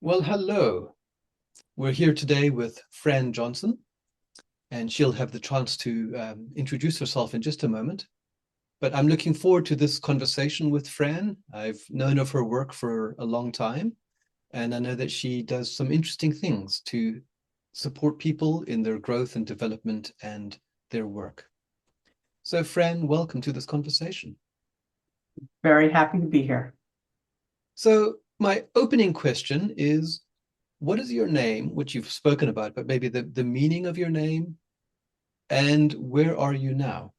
Well, hello. We're here today with Fran Johnston, and she'll have the chance to introduce herself in just a moment. But I'm looking forward to this conversation with Fran. I've known of her work for a long time, and I know that she does some interesting things to support people in their growth and development and their work. So, Fran, welcome to this conversation. Very happy to be here. So, my opening question is, what is your name, which you've spoken about, but maybe the meaning of your name, and where are you now?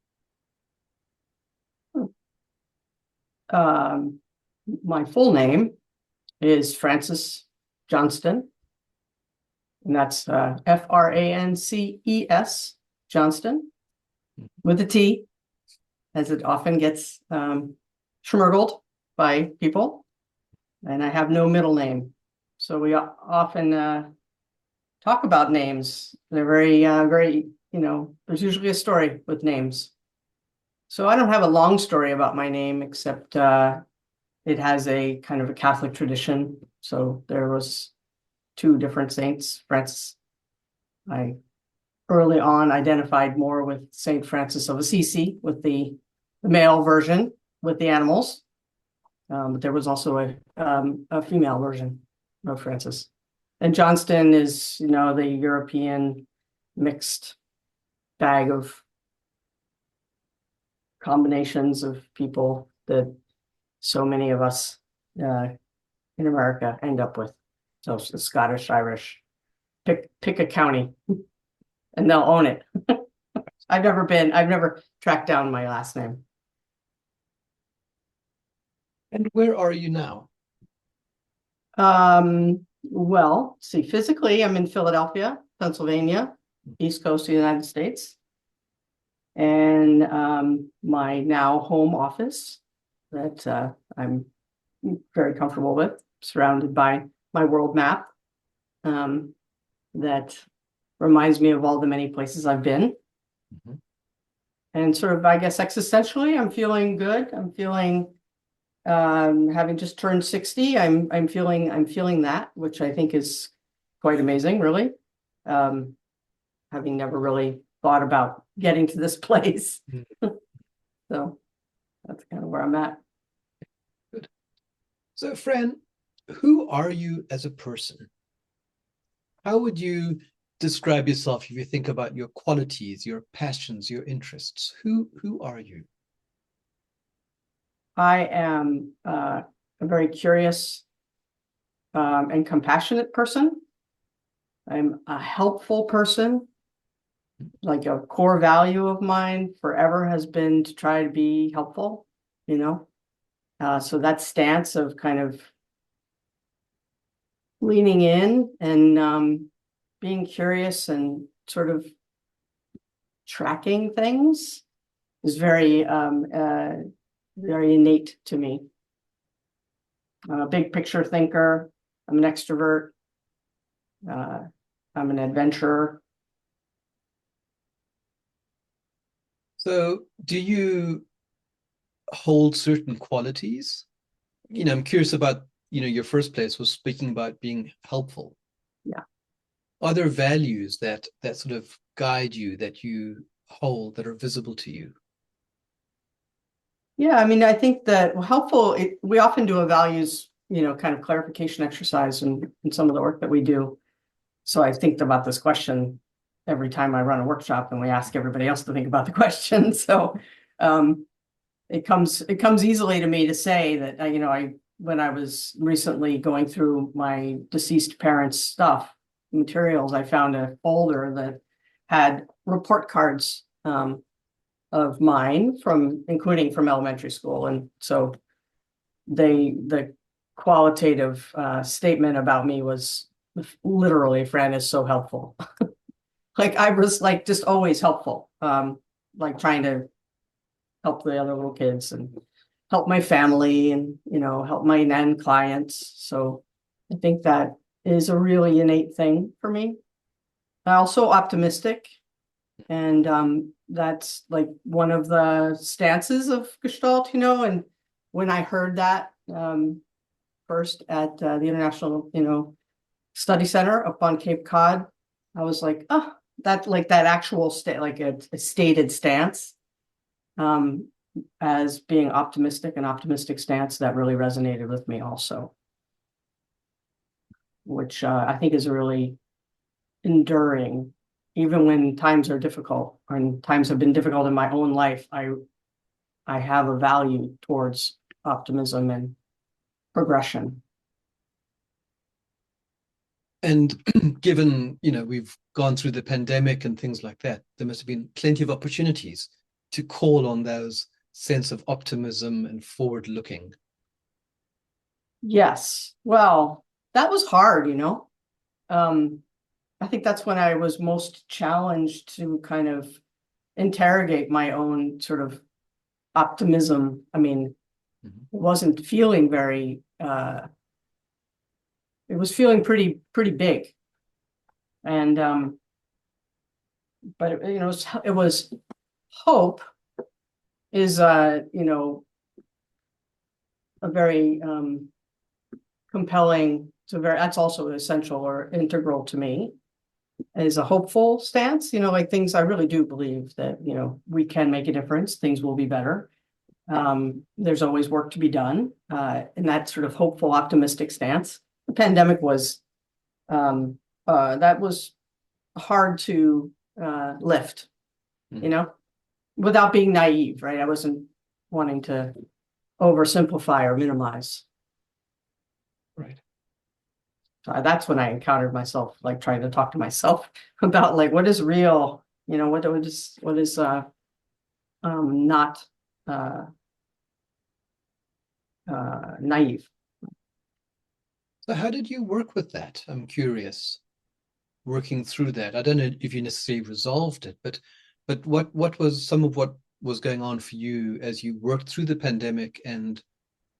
Um, my full name is Frances Johnston, and that's Frances Johnston with a T, as it often gets schmurgled by people. And I have no middle name. So we often talk about names. They're very, there's usually a story with names. So I don't have a long story about my name, except it has a kind of a Catholic tradition. So there was two different saints. Francis, I early on identified more with Saint Francis of Assisi, with the male version with the animals. But there was also a female version of Francis. And Johnston is, the European mixed bag of combinations of people that so many of us in America end up with. So it's the Scottish, Irish, pick a county and they'll own it. I've never tracked down my last name. And where are you now? Well, see, physically, I'm in Philadelphia, Pennsylvania, East Coast of the United States. And my now home office that I'm very comfortable with, surrounded by my world map that reminds me of all the many places I've been. Mm-hmm. And sort of, I guess, existentially, I'm feeling good. I'm feeling, having just turned 60, I'm feeling that, which I think is quite amazing, really. Having never really thought about getting to this place. So that's kind of where I'm at. Good. So, Fran, who are you as a person? How would you describe yourself if you think about your qualities, your passions, your interests? Who are you? I am a very curious and compassionate person. I'm a helpful person. Like a core value of mine forever has been to try to be helpful, So that stance of kind of leaning in and being curious and sort of tracking things is very innate to me. I'm a big picture thinker. I'm an extrovert. I'm an adventurer. So, do you hold certain qualities? I'm curious about, your first place was speaking about being helpful. Yeah. Are there values that sort of guide you, that you hold, that are visible to you? Yeah, I mean, I think that helpful, we often do a values, kind of clarification exercise in some of the work that we do. So I think about this question every time I run a workshop and we ask everybody else to think about the question. So it comes easily to me to say that, when I was recently going through my deceased parents' stuff, materials, I found a folder that had report cards of mine including from elementary school. And so the qualitative statement about me was literally, Fran is so helpful. Like I was like just always helpful, like trying to help the other little kids and help my family and, help my NAN clients. So I think that is a really innate thing for me. I'm also optimistic. And that's like one of the stances of Gestalt, and when I heard that first at the International, study center up on Cape Cod. I was like, oh, that like that actual state, like a stated stance, as being optimistic, an optimistic stance that really resonated with me also, which I think is really enduring, even when times are difficult, and times have been difficult in my own life. I have a value towards optimism and progression. And given, we've gone through the pandemic and things like that, there must have been plenty of opportunities to call on those sense of optimism and forward looking. Yes. Well, that was hard, you know. I think that's when I was most challenged to kind of interrogate my own sort of optimism. I mean, it wasn't feeling very it was feeling pretty big. And but it was hope is a very compelling, that's also essential or integral to me, is a hopeful stance, like things. I really do believe that, we can make a difference, things will be better. There's always work to be done, and that sort of hopeful, optimistic stance. The pandemic was that was hard to lift, without being naive, right? I wasn't wanting to oversimplify or minimize. Right. So that's when I encountered myself, like trying to talk to myself about like what is real, what is not naive. So how did you work with that? I'm curious, working through that. I don't know if you necessarily resolved it, but what was some of what was going on for you as you worked through the pandemic and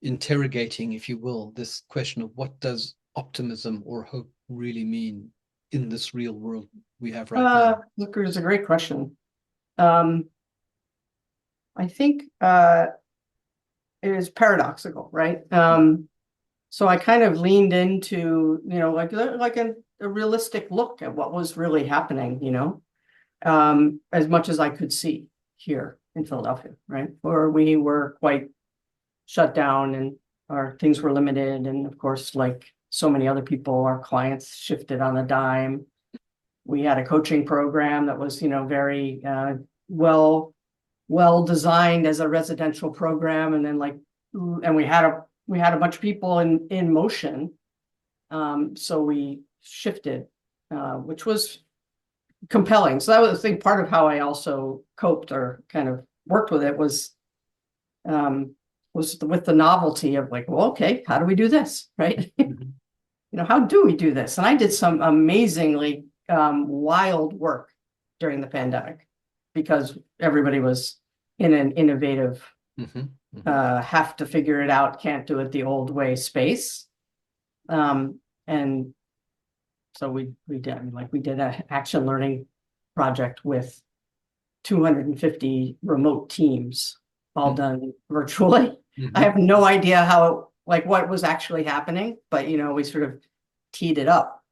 interrogating, if you will, this question of what does optimism or hope really mean in this real world we have right now? Look, it's a great question. I think it is paradoxical, right? So I kind of leaned into, like a realistic look at what was really happening, as much as I could see here in Philadelphia, right? Where we were quite shut down and our things were limited. And of course, like so many other people, our clients shifted on a dime. We had a coaching program that was, very well designed as a residential program. And then and we had a bunch of people in motion. So we shifted, which was compelling. So that was, I think, part of how I also coped or kind of worked with it was with the novelty of like, well, okay, how do we do this? Right. How do we do this? And I did some amazingly wild work during the pandemic because everybody was in an innovative, have to figure it out, can't do it the old way space. And so we did, we did an action learning project with 250 remote teams, all done virtually. I have no idea how, what was actually happening, but, we sort of teed it up,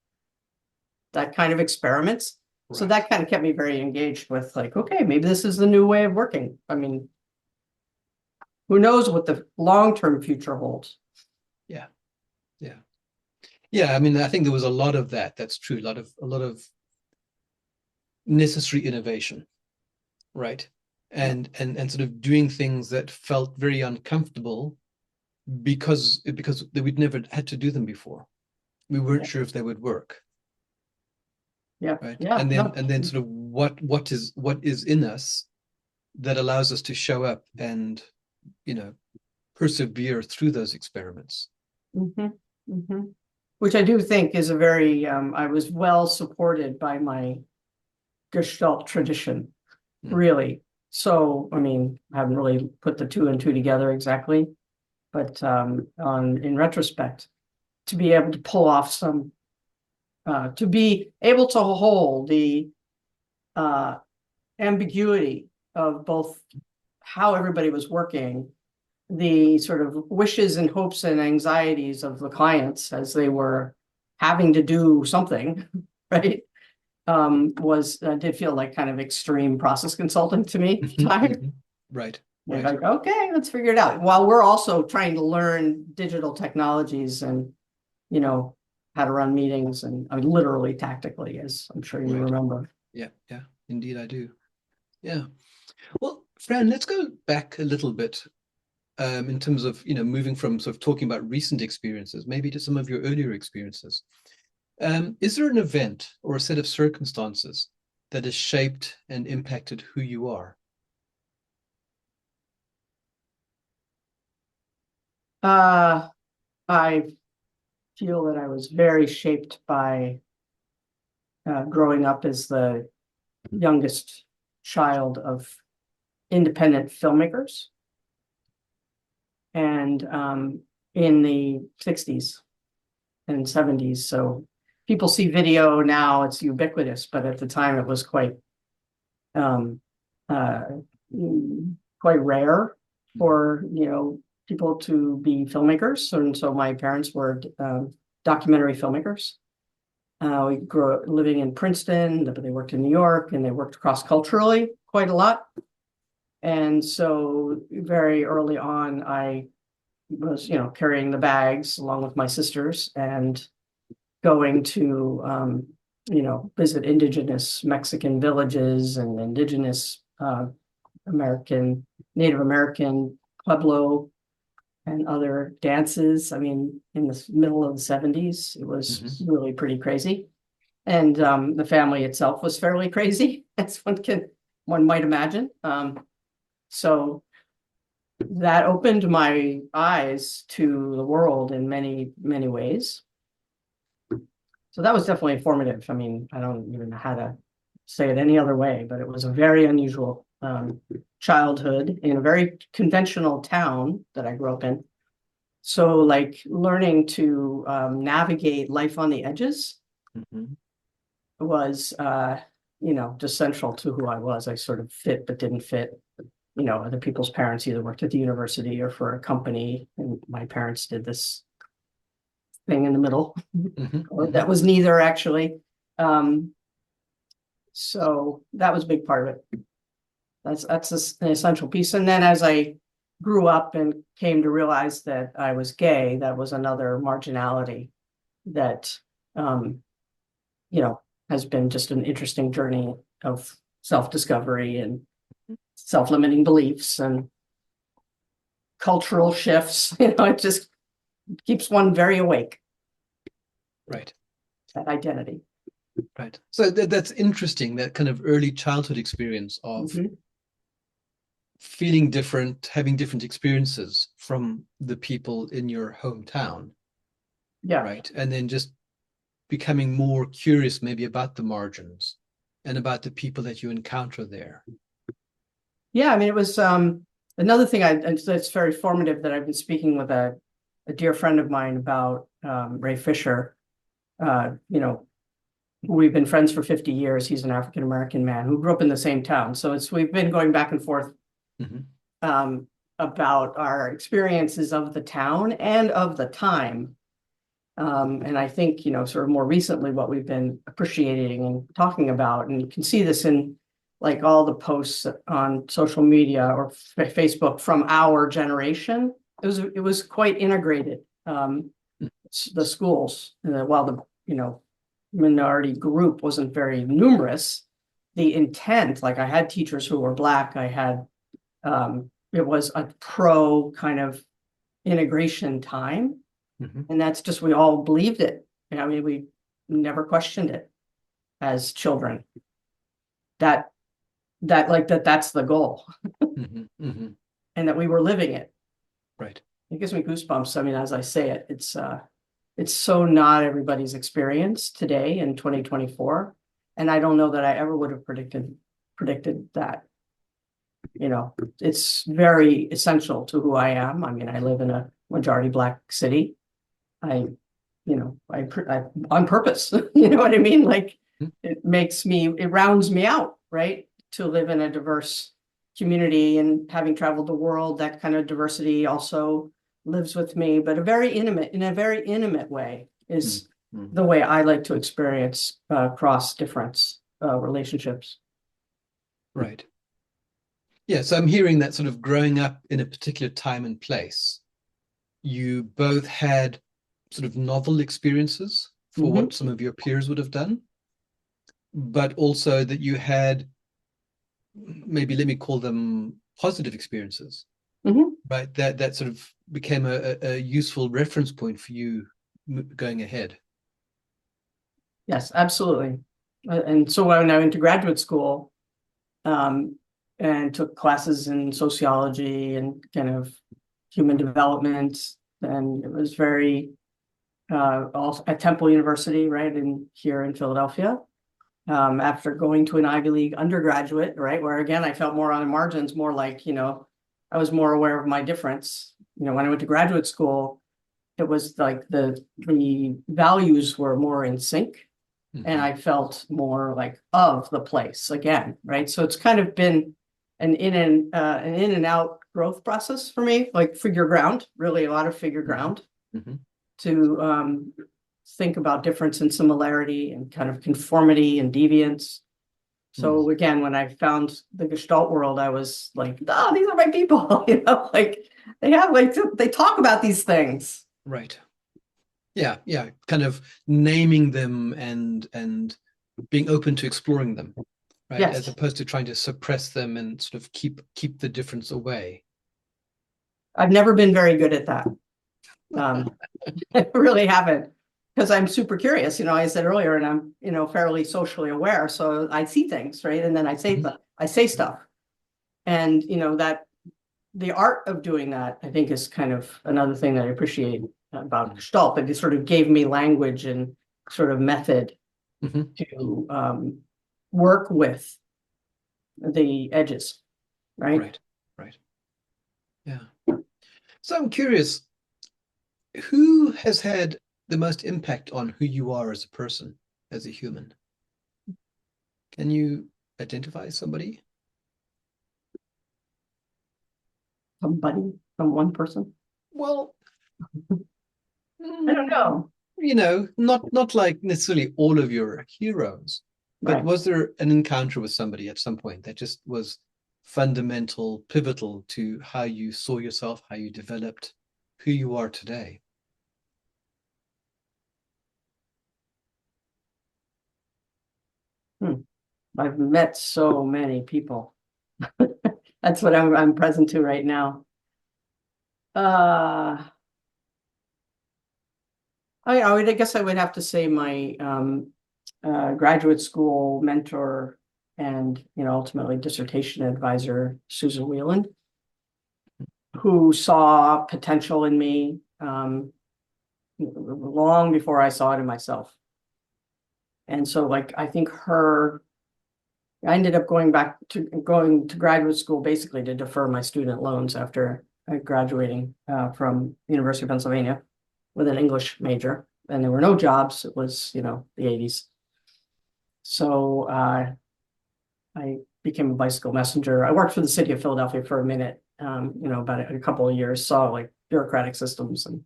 that kind of experiments. Right. So that kind of kept me very engaged with okay, maybe this is the new way of working. I mean, who knows what the long-term future holds? Yeah. I mean, I think there was a lot of that. That's true. A lot of necessary innovation, right? And sort of doing things that felt very uncomfortable because we'd never had to do them before. We weren't sure if they would work. Yeah. Right. Yeah. And then sort of what is in us that allows us to show up and persevere through those experiments. Which I do think is a very I was well supported by my Gestalt tradition, really. So I mean, I haven't really put the two and two together exactly, but in retrospect, to be able to pull off some, to be able to hold the ambiguity of both how everybody was working, the sort of wishes and hopes and anxieties of the clients as they were having to do something, right? Did feel like kind of extreme process consulting to me at the time. Right. And Right. like, okay, let's figure it out. While we're also trying to learn digital technologies and, how to run meetings and I mean, literally tactically, as I'm sure you Right. remember. Yeah. Yeah. Indeed, I do. Yeah. Well, Fran, let's go back a little bit in terms of, moving from sort of talking about recent experiences, maybe to some of your earlier experiences. Is there an event or a set of circumstances that has shaped and impacted who you are? I feel that I was very shaped by growing up as the youngest child of independent filmmakers. And in the 60s and 70s. So people see video now, it's ubiquitous, but at the time it was um, uh, quite rare for, people to be filmmakers. And so my parents were documentary filmmakers. We grew up living in Princeton, but they worked in New York and they worked cross-culturally quite a lot. And so very early on, I was, carrying the bags along with my sisters and going to, visit indigenous Mexican villages and indigenous Native American Pueblo and other dances. I mean, in the middle of the 70s, it was really pretty crazy. And the family itself was fairly crazy, as one might imagine. So that opened my eyes to the world in many, many ways. So that was definitely formative. I mean, I don't even know how to say it any other way, but it was a very unusual childhood in a very conventional town that I grew up in. So like learning to navigate life on the edges was, just central to who I was. I sort of fit, but didn't fit. Other people's parents either worked at the university or for a company, and my parents did this thing in the middle, or that was neither actually. So that was a big part of it. That's an essential piece. And then as I grew up and came to realize that I was gay, that was another marginality that, has been just an interesting journey of self-discovery and self-limiting beliefs and cultural shifts. It just keeps one very awake. Right. That identity. Right. So that's interesting, that kind of early childhood experience of feeling different, having different experiences from the people in your hometown. Yeah. Right. And then just becoming more curious maybe about the margins and about the people that you encounter there. Yeah, I mean, it was another thing that's very formative that I've been speaking with a dear friend of mine about, Ray Fisher. We've been friends for 50 years. He's an African-American man who grew up in the same town. So we've been going back and forth about our experiences of the town and of the time. And I think, sort of more recently, what we've been appreciating and talking about, and you can see this in like all the posts on social media or Facebook from our generation. It was quite integrated. The schools, while the, minority group wasn't very numerous, the intent, like I had teachers who were Black, I had, it was a pro kind of integration time. And that's just, we all believed it. I mean, we never questioned it as children. That's the goal. And that we were living it. Right. It gives me goosebumps. I mean, as I say it, it's so not everybody's experience today in 2024. And I don't know that I ever would have predicted that. It's very essential to who I am. I mean, I live in a majority Black city. I on purpose, you know what I mean? Like it rounds me out, right? To live in a diverse community, and having traveled the world, that kind of diversity also lives with me, but in a very intimate way is the way I like to experience cross difference relationships. Right. Yeah, so I'm hearing that sort of growing up in a particular time and place, you both had sort of novel experiences for Mm-hmm. what some of your peers would have done, but also that you had, maybe let me call them positive experiences, Mm-hmm. right? That sort of became a useful reference point for you going ahead. Yes, absolutely. And so when I went to graduate school, and took classes in sociology and kind of human development, and it was very also at Temple University, right, in here in Philadelphia. After going to an Ivy League undergraduate, right, where again I felt more on the margins, more like, I was more aware of my difference. When I went to graduate school, it was like the values were more in sync, and I felt more like of the place again, right? So it's kind of been an in and out growth process for me, like figure ground, really a lot of figure ground Mm-hmm. to think about difference and similarity and kind of conformity and deviance. So again, when I found the Gestalt world, I was like, oh, these are my people, like they talk about these things. Right. Yeah, yeah, kind of naming them and being open to exploring them, right? As Yes, opposed to trying to suppress them and sort of keep the difference away. I've never been very good at that. I really haven't, because I'm super curious, I said earlier, and I'm, fairly socially aware. So I see things, right? And then I say I say stuff. And that the art of doing that, I think, is kind of another thing that I appreciate about Gestalt, that it sort of gave me language and sort of method to work with the edges, right? Right, right. Yeah. So I'm curious, who has had the most impact on who you are as a person, as a human? Can you identify somebody? Somebody, some one person. Well, I don't know. not like necessarily all of your heroes, but Right. was there an encounter with somebody at some point that just was fundamental, pivotal to how you saw yourself, how you developed, who you are today? I've met so many people. That's what I'm present to right now. I guess I would have to say my graduate school mentor and ultimately dissertation advisor, Susan Whelan, who saw potential in me long before I saw it in myself. And so, I think I ended up going to graduate school basically to defer my student loans after graduating from the University of Pennsylvania with an English major, and there were no jobs. It was, the 80s. So I became a bicycle messenger. I worked for the city of Philadelphia for a minute, about a couple of years, saw like bureaucratic systems, and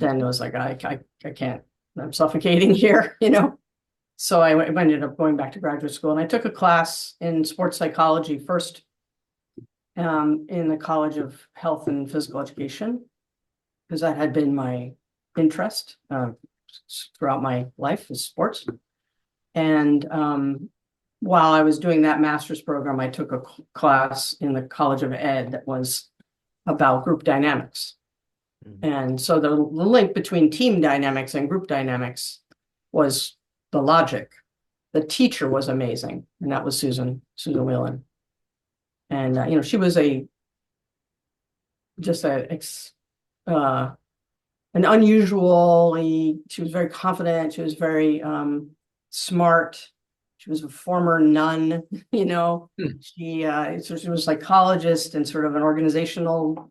then it was like, I can't, I'm suffocating here, So I ended up going back to graduate school, and I took a class in sports psychology first in the College of Health and Physical Education, because that had been my interest throughout my life is sports. And while I was doing that master's program, I took a class in the College of Ed that was about group dynamics. And so the link between team dynamics and group dynamics was the logic. The teacher was amazing, and that was Susan Whelan. And she was an unusually, she was very confident. She was very smart. She was a former nun, She was a psychologist and sort of an organizational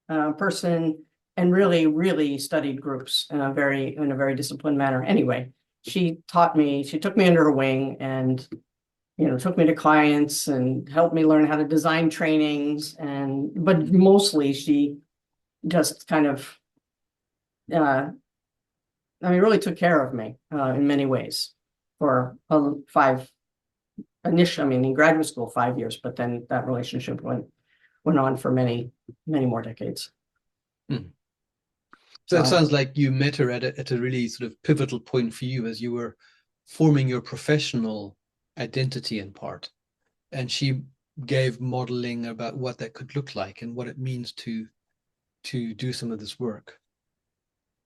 person, and really, really studied groups in a very disciplined manner. Anyway, she took me under her wing and, took me to clients and helped me learn how to design trainings. But mostly she just kind of I mean, really took care of me in many ways for in graduate school, 5 years, but then that relationship went on for many, many more decades. Hmm. So So it sounds like you met her at a really sort of pivotal point for you as you were forming your professional identity in part. And she gave modeling about what that could look like and what it means to do some of this work.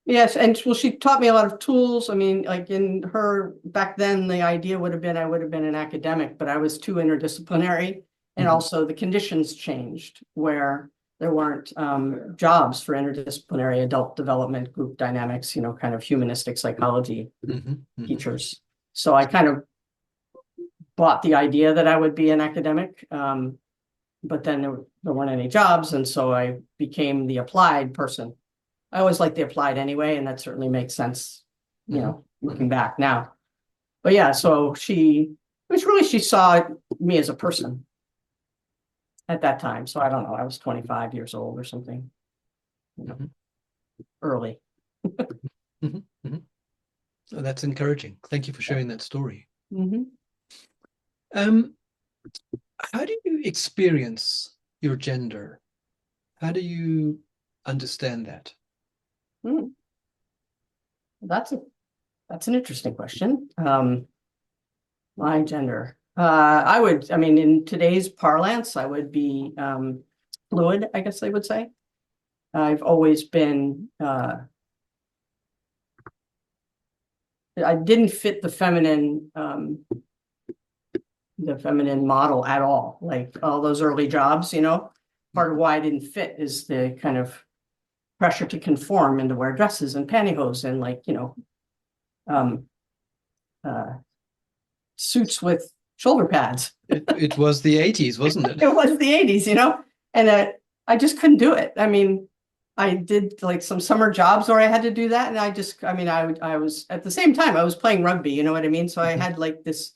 yes, and well, she taught me a lot of tools. I mean, like in her back then, the idea would have been I would have been an academic, but I was too interdisciplinary, and Mhm. also the conditions changed where there weren't jobs for interdisciplinary adult development, group dynamics, kind of humanistic psychology Mhm. Mhm. teachers. So I kind of bought the idea that I would be an academic, but then there weren't any jobs, and so I became the applied person. I always like the applied anyway, and that certainly makes sense, Mhm. looking Mhm. back now. But yeah, so she saw me as a person at that time. So I don't know, I was 25 years old or something, Mhm. early. Mhm. Mhm. Oh, that's encouraging. Thank you for sharing that story. Mm-hmm. Um, how do you experience your gender? How do you understand that? Mm. That's a that's an interesting question. My gender. I mean, in today's parlance, I would be fluid, I guess I would say. I've always been I didn't fit the feminine model at all. Like all those early jobs, part of why I didn't fit is the kind of pressure to conform and to wear dresses and pantyhose and um, uh, suits with shoulder pads. It was the 80s, wasn't it? It was the 80s, and I just couldn't do it. I mean, I did like some summer jobs where I had to do that. And I was at the same time, I was playing rugby, you know what I mean? So I had like this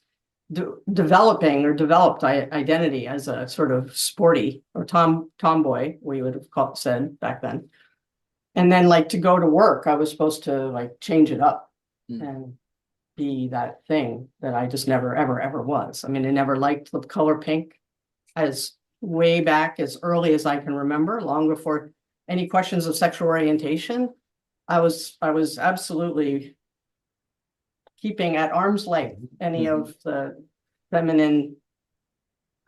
developed identity as a sort of sporty or tomboy, we would have said back then. And then like to go to work, I was supposed to like change it up Mm. and be that thing that I just never, ever, ever was. I mean, I never liked the color pink as way back as early as I can remember, long before any questions of sexual orientation. I was absolutely keeping at arm's length any Mhm. of the feminine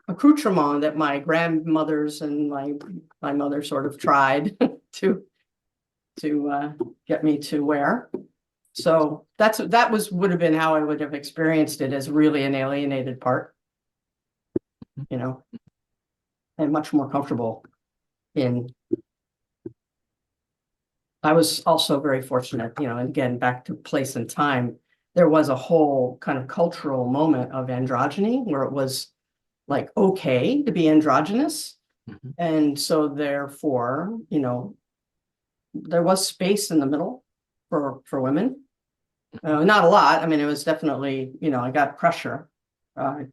accoutrement that my grandmothers and my mother sort of tried to get me to wear. So would have been how I would have experienced it, as really an alienated part, you know, and much more comfortable in. I was also very fortunate, and again, back to place and time, there was a whole kind of cultural moment of androgyny where it was like okay to be androgynous. Mhm. And so therefore, there was space in the middle for women. Not a lot. I mean, it was definitely, I got pressure. Uh,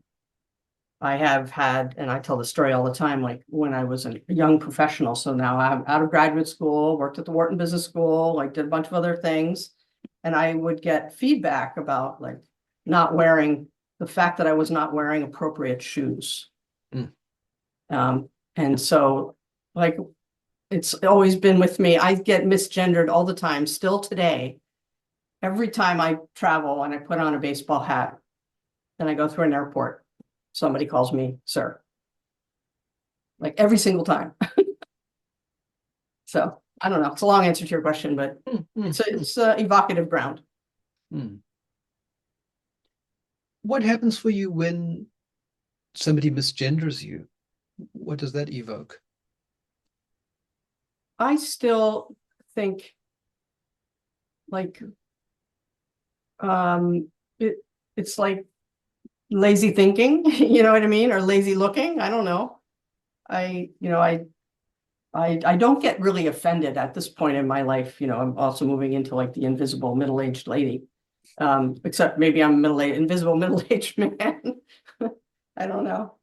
I have had, and I tell the story all the time, like when I was a young professional. So now I'm out of graduate school, worked at the Wharton Business School, like did a bunch of other things. And I would get feedback about like not wearing the fact that I was not wearing appropriate shoes. Mm. And so like it's always been with me. I get misgendered all the time, still today. Every time I travel and I put on a baseball hat and I go through an airport, somebody calls me sir. Like every single time. So I don't know. It's a long answer to your question, but Mm. Mm. it's evocative ground. Mm. What happens for you when somebody misgenders you? What does that evoke? I still think like it it's like lazy thinking, you know what I mean? Or lazy looking. I don't know. I, you know, I don't get really offended at this point in my life. I'm also moving into like the invisible middle-aged lady. Except maybe I'm invisible middle-aged man. I don't know.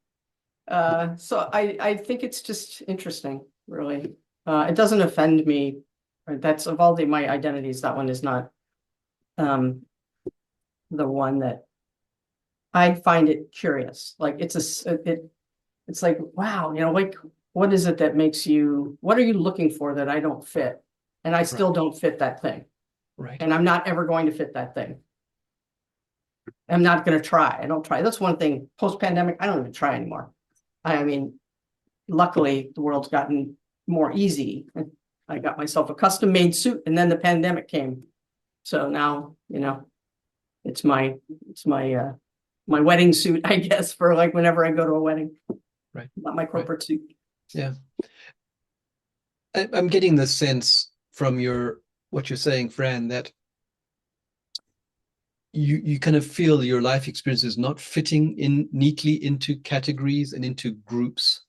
So I think it's just interesting, really. It doesn't offend me. That's of all my identities, that one is not the one that I find it curious. Like it's like, wow, like what is it that makes you, what are you looking for that I don't fit? And I still don't fit that thing. Right. And I'm not ever going to fit that thing. I'm not going to try. I don't try. That's one thing post-pandemic. I don't even try anymore. I mean, luckily the world's gotten more easy. I got myself a custom made suit and then the pandemic came. So now, it's my wedding suit, I guess, for like whenever I go to a wedding. Right. Not my corporate suit. Yeah. I'm getting the sense from what you're saying, Fran, that you kind of feel your life experience is not fitting in neatly into categories and into groups,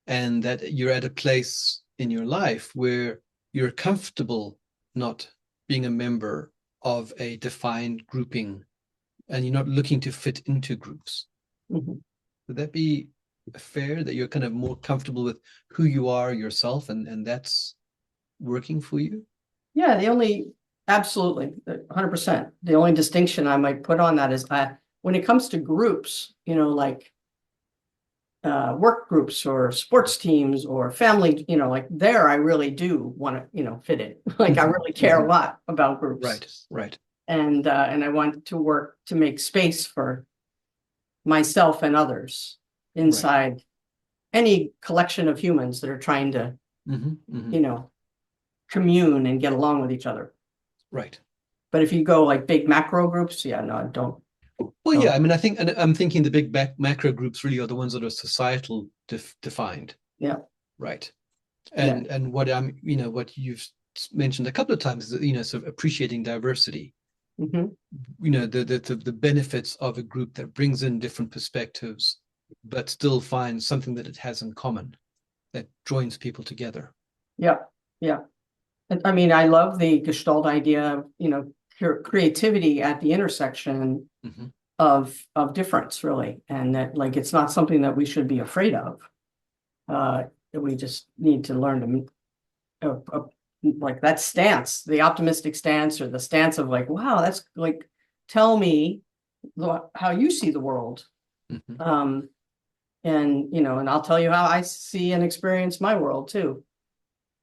and that you're at a place in your life where you're comfortable not being a member of a defined grouping, and you're not looking to fit into groups. Mm-hmm. Would that be fair, that you're kind of more comfortable with who you are yourself, and that's working for you? Yeah, absolutely, 100%. The only distinction I might put on that is when it comes to groups, like work groups or sports teams or family, like there, I really do want to, fit in. Like I really care a lot about groups. Right. And I want to work to make space for myself and others inside any collection of humans that are trying to, commune and get along with each other. Right. But if you go like big macro groups, yeah, no, I don't. Well, yeah, I mean, I'm thinking the big macro groups really are the ones that are societal defined. Yeah. Right. And what what you've mentioned a couple of times is, sort of appreciating diversity. The benefits of a group that brings in different perspectives, but still finds something that it has in common that joins people together. Yeah. Yeah. I mean, I love the Gestalt idea of, creativity at the intersection of difference, really. And that, like, it's not something that we should be afraid of. We just need to learn to, like that stance, the optimistic stance, or the stance of like, wow, that's like, tell me how you see the world. And, and I'll tell you how I see and experience my world too.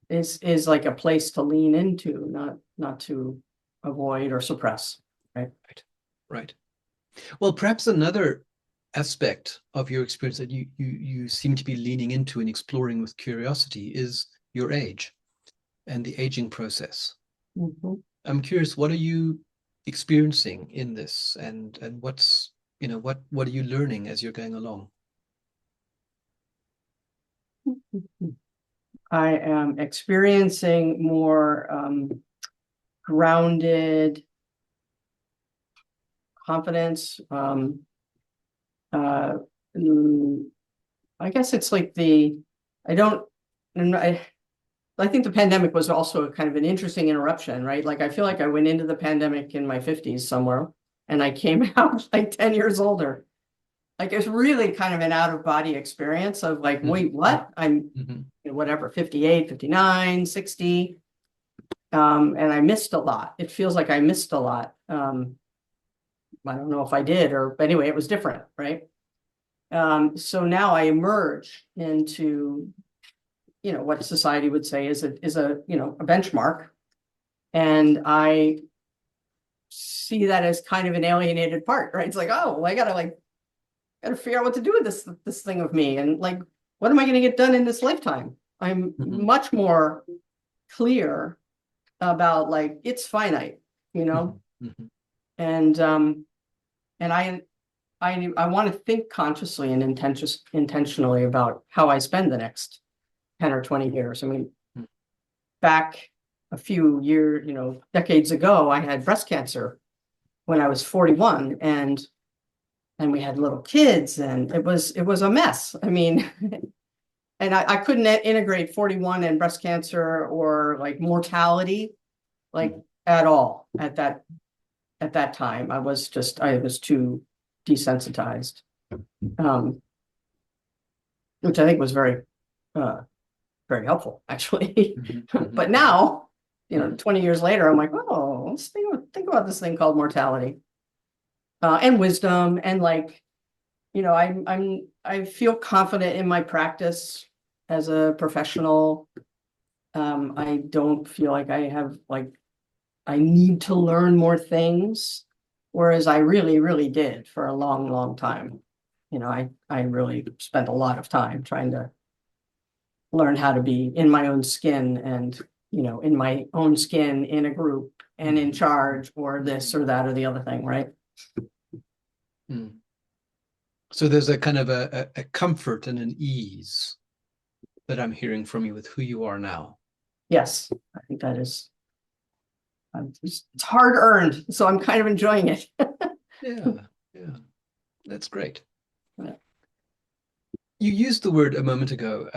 Is like a place to lean into, not to avoid or suppress. Right. Well, perhaps another aspect of your experience that you seem to be leaning into and exploring with curiosity is your age and the aging process. I'm curious, what are you experiencing in this, and what's what are you learning as you're going along? I am experiencing more grounded confidence. I guess it's like I think the pandemic was also kind of an interesting interruption, right? Like I feel like I went into the pandemic in my 50s somewhere, and I came out like 10 years older. Like it's really kind of an out-of-body experience of like, wait, what? I'm whatever, 58, 59, 60. And I missed a lot. It feels like I missed a lot. I don't know if I did, but anyway, it was different, right? So now I emerge into, what society would say is a benchmark. And I see that as kind of an alienated part, right? It's like, oh, I gotta figure out what to do with this thing of me. And like, what am I going to get done in this lifetime? I'm much more clear about like, it's finite, and I want to think consciously and intentionally about how I spend the next 10 or 20 years. I mean, back a few years, decades ago, I had breast cancer when I was 41, and we had little kids, and it was a mess. I mean, and I couldn't integrate 41 and breast cancer or like mortality, like at all at that time. I was too desensitized, which I think was very, very helpful actually. But now, 20 years later, I'm like, oh, let's think think about this thing called mortality, and wisdom, and like, I feel confident in my practice as a professional. I don't feel like I need to learn more things, whereas I really, really did for a long, long time. I really spent a lot of time trying to learn how to be in my own skin and, in my own skin in a group and in charge or this or that or the other thing, right? Mm. So there's a kind of a comfort and an ease that I'm hearing from you with who you are now. Yes, I think that is, it's hard earned, so I'm kind of enjoying it. Yeah, that's great. Yeah. You used the word a moment ago,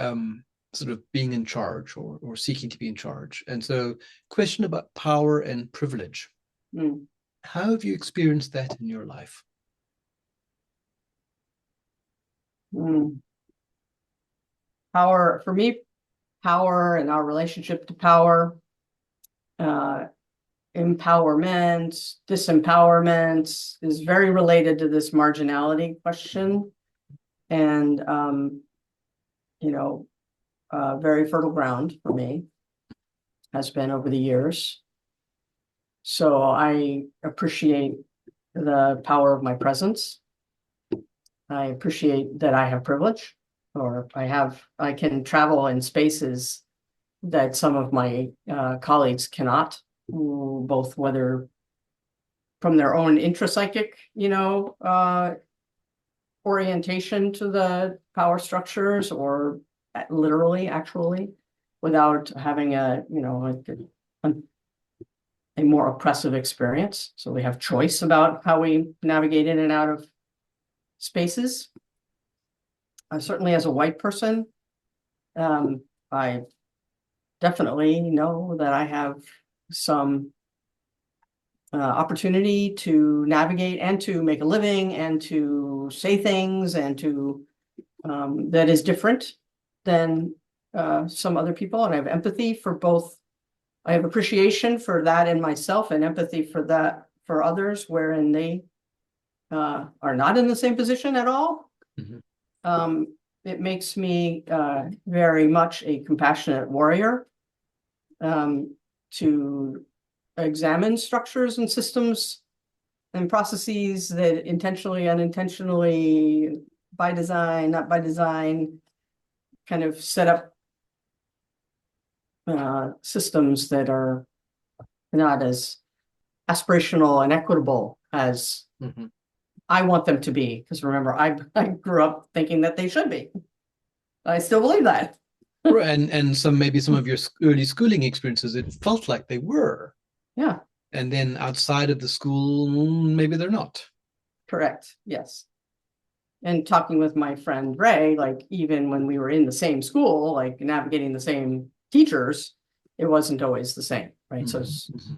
sort of being in charge or seeking to be in charge. And so, question about power and privilege. Mm. How have you experienced that in your life? Mm. Power, for me, power and our relationship to power, empowerment, disempowerment is very related to this marginality question. And, very fertile ground for me has been over the years. So I appreciate the power of my presence. I appreciate that I have privilege, or I can travel in spaces that some of my colleagues cannot, both whether from their own intrapsychic, orientation to the power structures, or literally, actually, without having a more oppressive experience. So we have choice about how we navigate in and out of spaces. Certainly as a white person, I definitely know that I have some opportunity to navigate and to make a living and to say things and to that is different than some other people. And I have empathy for both. I have appreciation for that in myself and empathy for that for others, wherein they are not in the same position at all. Mm-hmm. It makes me very much a compassionate warrior to examine structures and systems and processes that intentionally, unintentionally, by design, not by design, kind of set up systems that are not as aspirational and equitable as mm-hmm. I want them to be. Because remember, I grew up thinking that they should be. I still believe that. And maybe some of your early schooling experiences, it felt like they were. Yeah. And then outside of the school, maybe they're not. Correct. Yes. And talking with my friend Ray, like even when we were in the same school, like navigating the same teachers, it wasn't always the same, right? Mm-hmm. So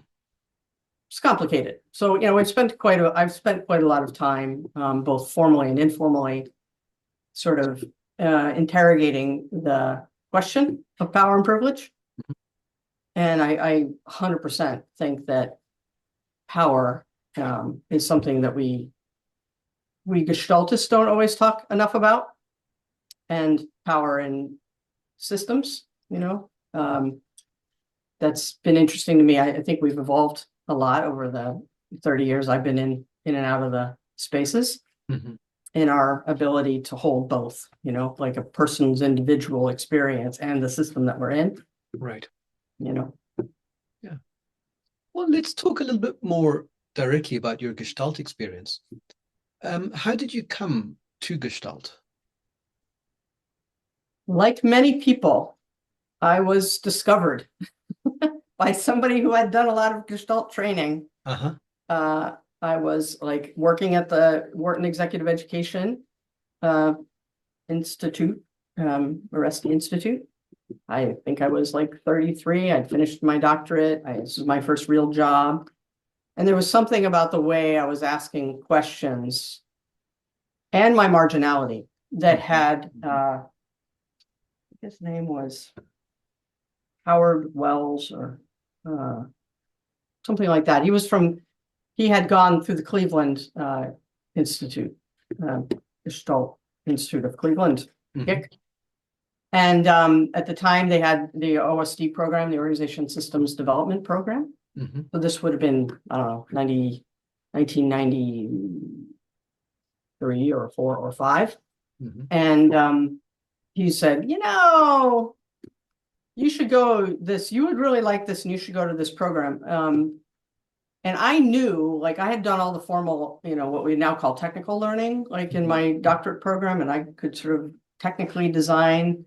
it's complicated. So, I've spent quite a lot of time, both formally and informally, sort of interrogating the question of power and privilege. Mm-hmm. And I 100% think that power is something that we Gestaltists don't always talk enough about, and power in systems, that's been interesting to me. I think we've evolved a lot over the 30 years I've been in and out of the spaces, mm-hmm. in our ability to hold both, like a person's individual experience and the system that we're in. Right. Yeah. Well, let's talk a little bit more directly about your Gestalt experience. How did you come to Gestalt? Like many people, I was discovered by somebody who had done a lot of Gestalt training. Uh-huh. I was like working at the Wharton Executive Education Institute, Oresty Institute. I think I was like 33. I'd finished my doctorate. This was my first real job. And there was something about the way I was asking questions and my marginality that had, his name was Howard Wells or something like that. He was from he had gone through the Cleveland Institute, Gestalt Institute of Cleveland, GIC. And at the time they had the OSD program, the Organization Systems Development Program. So this would have been, I don't know, 1993 or 4 or 5. And he said, you know, you should go this, you would really like this and you should go to this program. And I knew, like, I had done all the formal, you know, what we now call technical learning, like in my doctorate program, and I could sort of technically design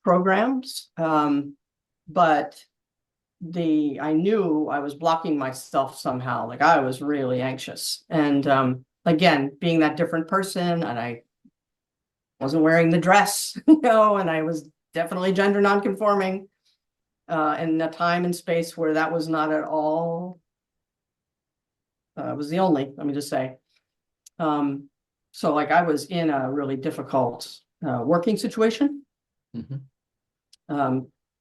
programs. But I knew I was blocking myself somehow, like I was really anxious. And again, being that different person, and I wasn't wearing the dress, you know, and I was definitely gender nonconforming in a time and space where that was not at all. It was the only, let me just say. So like I was in a really difficult working situation.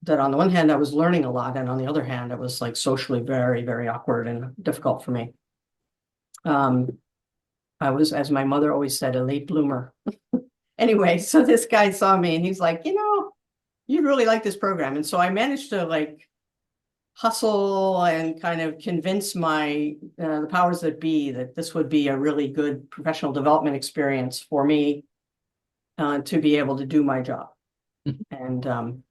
That on the one hand, I was learning a lot, and on the other hand, it was like socially very, very awkward and difficult for me. I was, as my mother always said, a late bloomer. Anyway, so this guy saw me and he's like, you know, you'd really like this program. And so I managed to like hustle and kind of convince my the powers that be that this would be a really good professional development experience for me to be able to do my job. And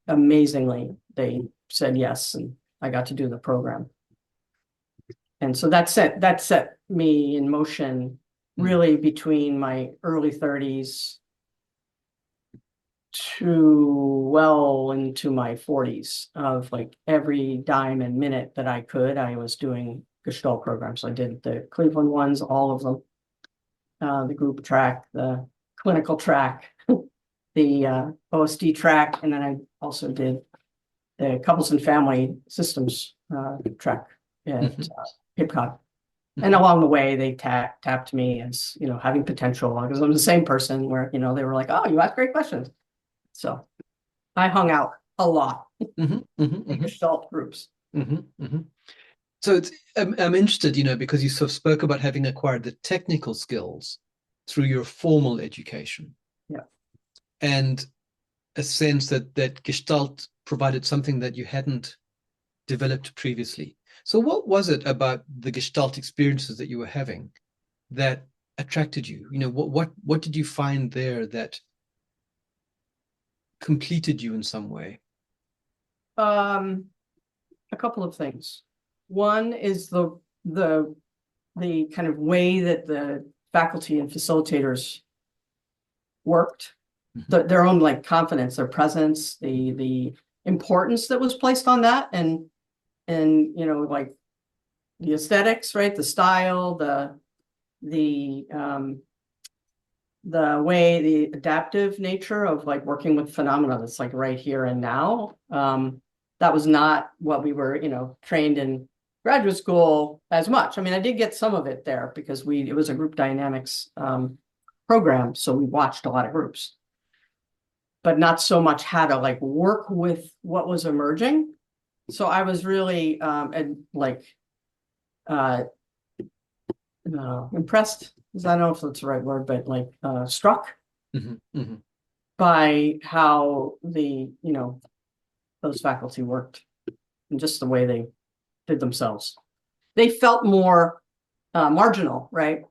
amazingly, they said yes, and I got to do the program. And so that set me in motion really between my early 30s to well into my 40s of like every dime and minute that I could, I was doing Gestalt programs. I did the Cleveland ones, all of them, the group track, the clinical track, the OSD track, and then I also did the couples and family systems track at HIPCOT. And along the way, they tapped me as, you know, having potential, because I'm the same person where, you know, they were like, oh, you ask great questions. So I hung out a lot in Gestalt groups. So I'm interested, you know, because you sort of spoke about having acquired the technical skills through your formal education. Yeah. And a sense that Gestalt provided something that you hadn't developed previously. So what was it about the Gestalt experiences that you were having that attracted you? You know, what did you find there that completed you in some way? A couple of things. One is the kind of way that the faculty and facilitators worked, their own like confidence, their presence, the importance that was placed on that, and you know, like the aesthetics, right? The style, the way, the adaptive nature of like working with phenomena that's like right here and now. That was not what we were, you know, trained in graduate school as much. I mean, I did get some of it there because it was a group dynamics program, so we watched a lot of groups, but not so much how to like work with what was emerging. So I was really impressed, because I don't know if that's the right word, but like struck by how those faculty worked and just the way they did themselves. They felt more marginal, right?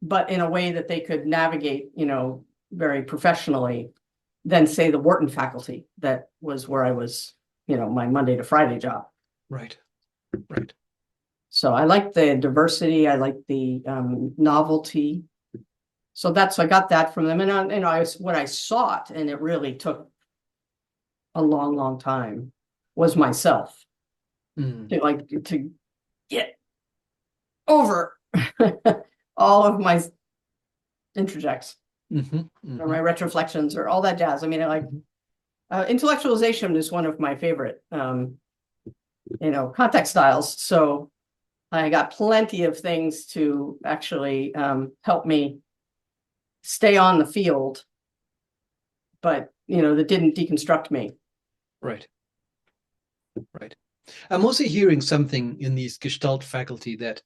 But in a way that they could navigate, you know, very professionally than say the Wharton faculty. That was where I was, you know, my Monday to Friday job. Right. So I like the diversity. I like the novelty. So I got that from them. And what I sought, and it really took a long, long time, was myself. To get over all of my introjects or my retroflections or all that jazz. I mean, intellectualization is one of my favorite, context styles. So I got plenty of things to actually help me stay on the field, but, that didn't deconstruct me. Right. I'm also hearing something in these Gestalt faculty that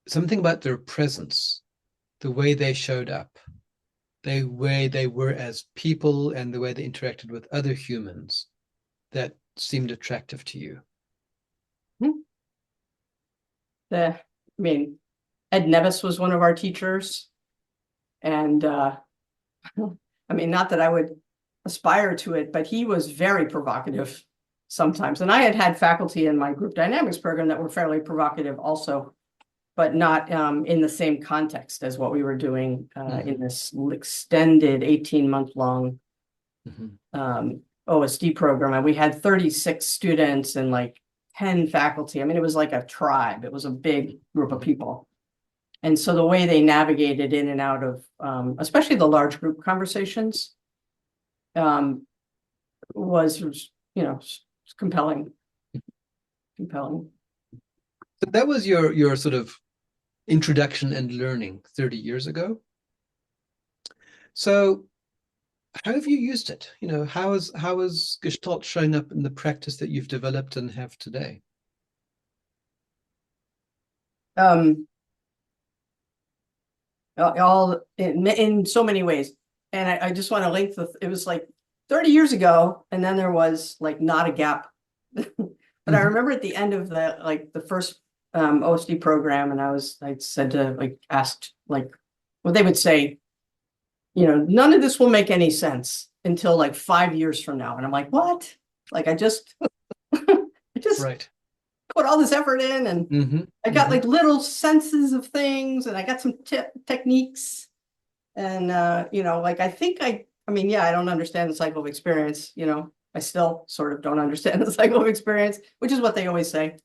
something about their presence, the way they showed up, the way they were as people, and the way they interacted with other humans that seemed attractive to you? I mean, Ed Nevis was one of our teachers. And I mean, not that I would aspire to it, but he was very provocative sometimes. And I had had faculty in my group dynamics program that were fairly provocative also, but not in the same context as what we were doing in this extended 18-month-long OSD program. And we had 36 students and like 10 faculty. I mean, it was like a tribe. It was a big group of people. And so the way they navigated in and out of, especially the large group conversations, was, you know, compelling. Compelling. So that was your sort of introduction and learning 30 years ago. So how have you used it? You know, how is Gestalt showing up in the practice that you've developed and have today? All in so many ways. And I just want to link it was like 30 years ago, and then there was like not a gap. But I remember at the end of the first OSD program, and I said to asked what they would say, you know, none of this will make any sense until like 5 years from now. And I'm like, what? Like I just Right. put all this effort in, and I got like little senses of things, and I got some techniques, and you know, like I mean, yeah, I don't understand the cycle of experience. You know, I still sort of don't understand the cycle of experience, which is what they always say.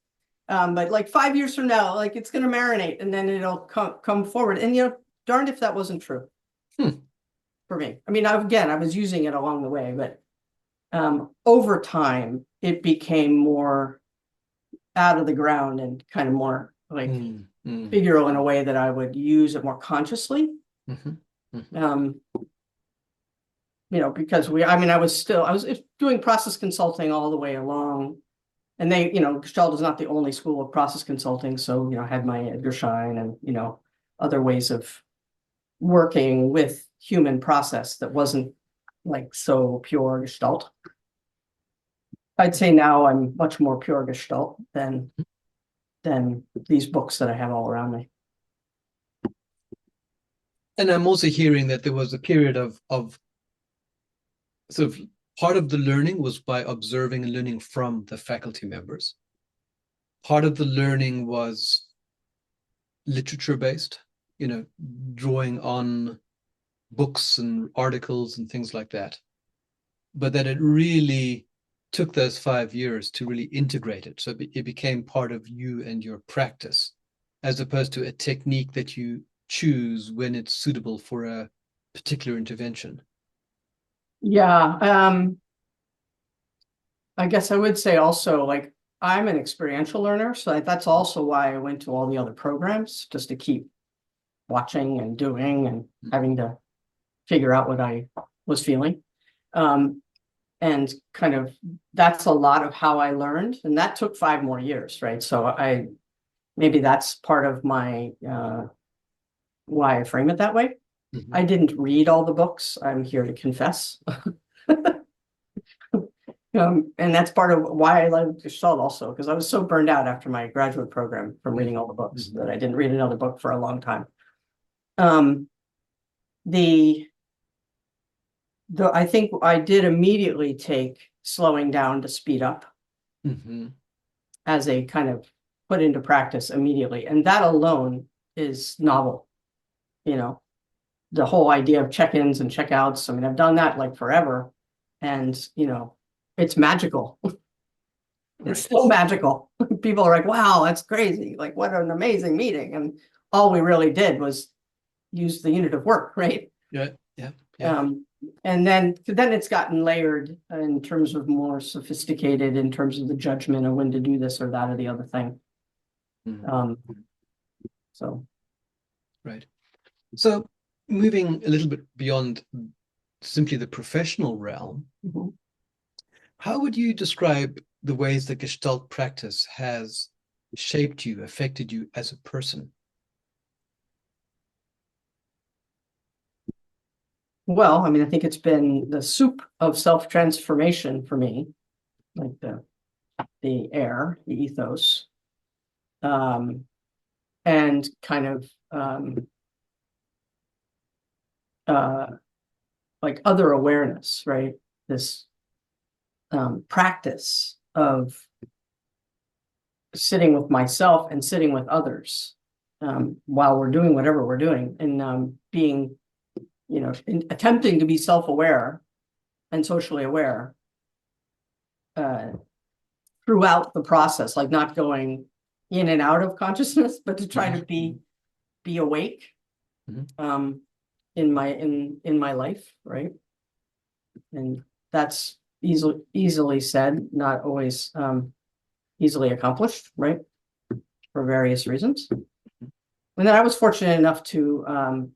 But like 5 years from now, like it's going to marinate, and then it'll come forward. And you know, darned if that wasn't true for me. I mean, I was using it along the way, but over fime, it became more out of the ground and kind of more like figural in a way that I would use it more consciously. You know, because I was doing process consulting all the way along, and they, you know, Gestalt is not the only school of process consulting. So, you know, I had my Edgar Schein and, you know, other ways of working with human process that wasn't like so pure Gestalt. I'd say now I'm much more pure Gestalt than these books that I have all around me. And I'm also hearing that there was a period of sort of part of the learning was by observing and learning from the faculty members. Part of the learning was literature based, you know, drawing on books and articles and things like that. But that it really took those 5 years to really integrate it. So it became part of you and your practice, as opposed to a technique that you choose when it's suitable for a particular intervention. Yeah. I guess I would say also, like, I'm an experiential learner, so that's also why I went to all the other programs, just to keep watching and doing and having to figure out what I was feeling. And kind of that's a lot of how I learned, and that took 5 more years, right? So maybe that's part of my why I frame it that way. I didn't read all the books. I'm here to confess. And that's part of why I love Gestalt also, because I was so burned out after my graduate program from reading all the books that I didn't read another book for a long time. I think I did immediately take slowing down to speed up as a kind of put into practice immediately. And that alone is novel. You know, the whole idea of check-ins and check-outs. I mean, I've done that like forever, and, you know, it's magical. It's still magical. People are like, wow, that's crazy. Like, what an amazing meeting. And all we really did was use the unit of work, right? Yeah. And then it's gotten layered in terms of more sophisticated in terms of the judgment of when to do this or that or the other thing. So. Right. So moving a little bit beyond simply the professional realm, how would you describe the ways that Gestalt practice has shaped you, affected you as a person? Well, I mean, I think it's been the soup of self-transformation for me, like the air, the ethos, and kind of uh, like other awareness, right? This practice of sitting with myself and sitting with others while we're doing whatever we're doing, and being, attempting to be self-aware and socially aware throughout the process, like not going in and out of consciousness, but to try to be awake in my life, right? And that's easily said, not always easily accomplished, right? For various reasons. And then I was fortunate enough to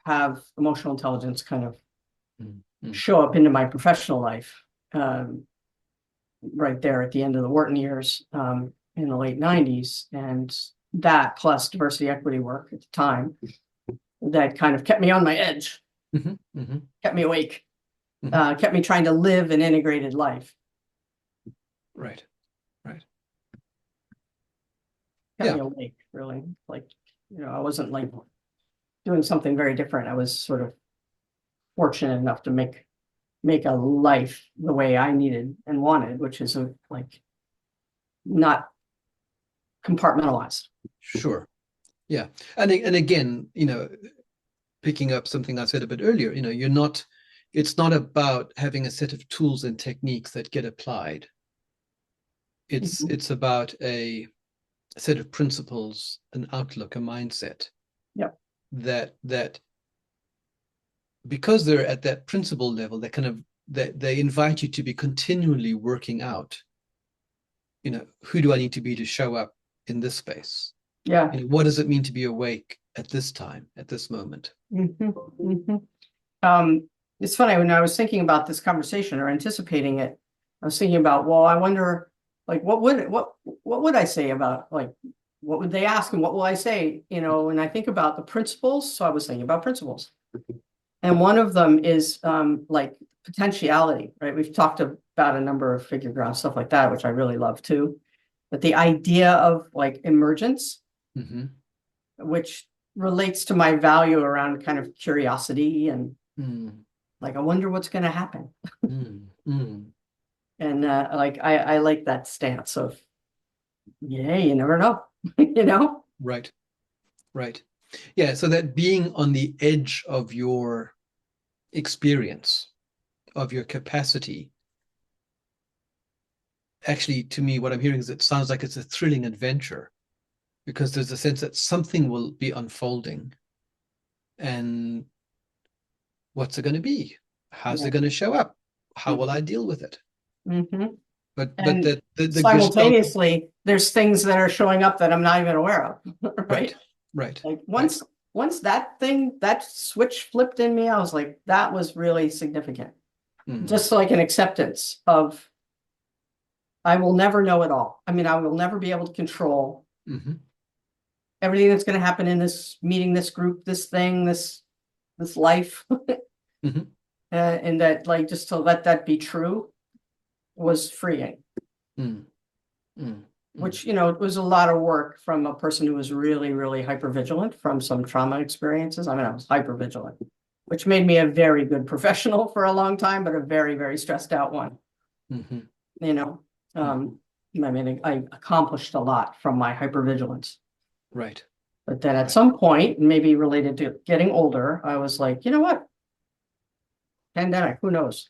have emotional intelligence kind of show up into my professional life right there at the end of the Wharton years in the late 90s. And that plus diversity equity work at the time that kind of kept me on my edge, kept me awake, kept me trying to live an integrated life. Right. Kept me awake, really. Like, I wasn't like doing something very different. I was sort of fortunate enough to make a life the way I needed and wanted, which is like not compartmentalized. Sure. Yeah. And again, picking up something I said a bit earlier, it's not about having a set of tools and techniques that get applied. It's about a set of principles, an outlook, a mindset. Yep. That because they're at that principle level, they invite you to be continually working out, who do I need to be to show up in this space? Yeah. What does it mean to be awake at this time, at this moment? It's funny, when I was thinking about this conversation or anticipating it, I was thinking about, well, I wonder, like, what would I say about, like, what would they ask and what will I say? And I think about the principles. So I was thinking about principles. And one of them is like potentiality, right? We've talked about a number of figure ground stuff like that, which I really love too. But the idea of like emergence, which relates to my value around kind of curiosity and like, I wonder what's going to happen. And like, I like that stance of, yeah, you never know, Right. Yeah. So that being on the edge of your experience, of your capacity, actually, to me, what I'm hearing is it sounds like it's a thrilling adventure, because there's a sense that something will be unfolding. And what's it going to be? How's it going to show up? How will I deal with it? But the simultaneously, Gestalt, there's things that are showing up that I'm not even aware of. Right. Like once that switch flipped in me, I was like, that was really significant. Just like an acceptance of, I will never know it all. I mean, I will never be able to control everything that's going to happen in this meeting, this group, this thing, this life. And that, like, just to let that be true was freeing. Which, it was a lot of work from a person who was really, really hypervigilant from some trauma experiences. I mean, I was hypervigilant, which made me a very good professional for a long time, but a very, very stressed out one. I mean, I accomplished a lot from my hypervigilance. Right. But then at some point, maybe related to getting older, I was like, you know what? Pandemic, who knows?